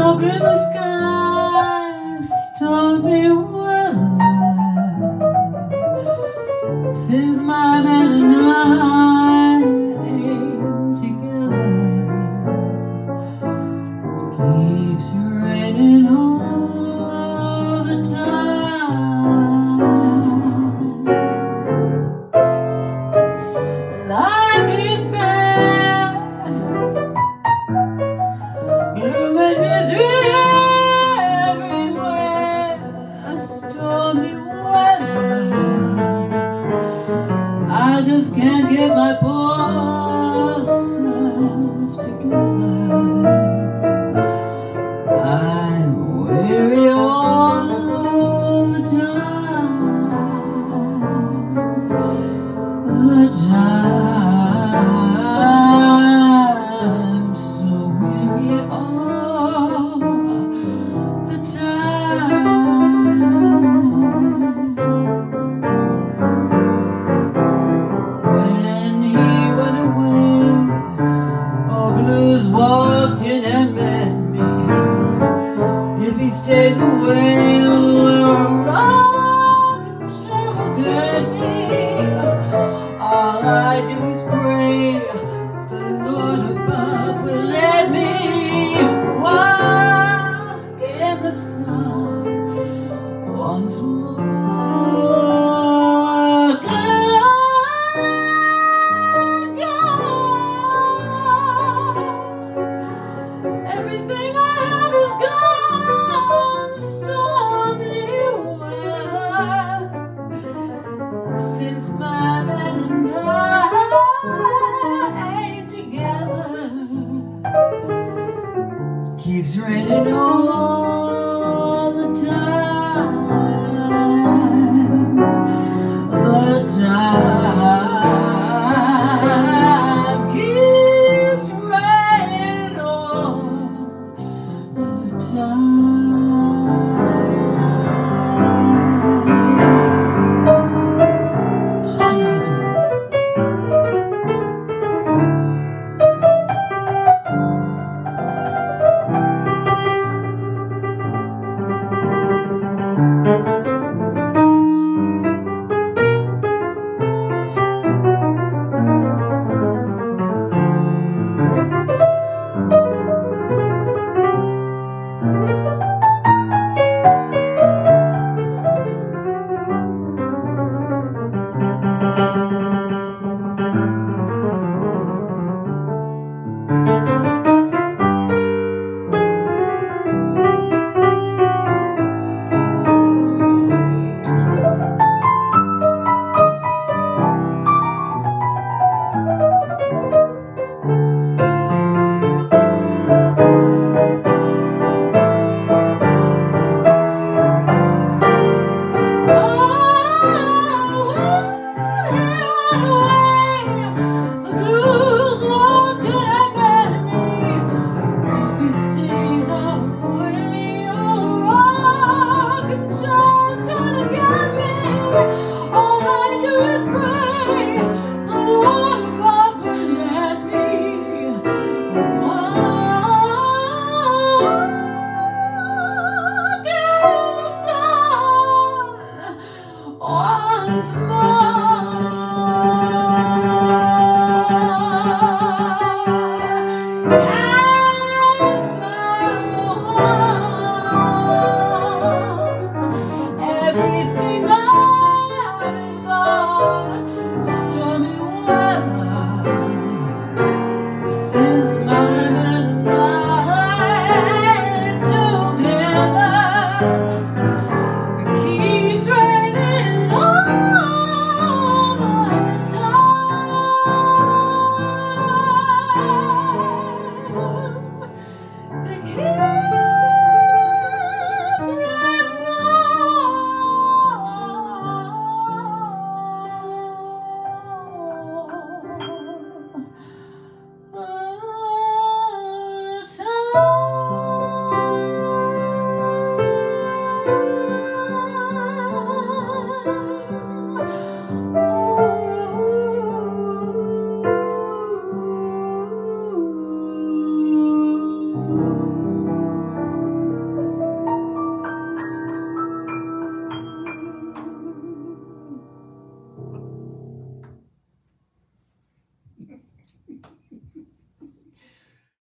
up in the sky, stormy weather. Since my man and I ain't together, keeps raining all the time. Life is bad, gloom and misery everywhere, stormy weather. I just can't get my poor self together. I'm weary all the time. I'm so weary all the time. When he went away, all blues walked in and met me. If he stays away, all rock and sure will get me. All I do is pray the Lord above will let me walk in the sun once more. Everything I have is gone, stormy weather. Since my man and I ain't together, keeps raining all the time. The time keeps raining all the time.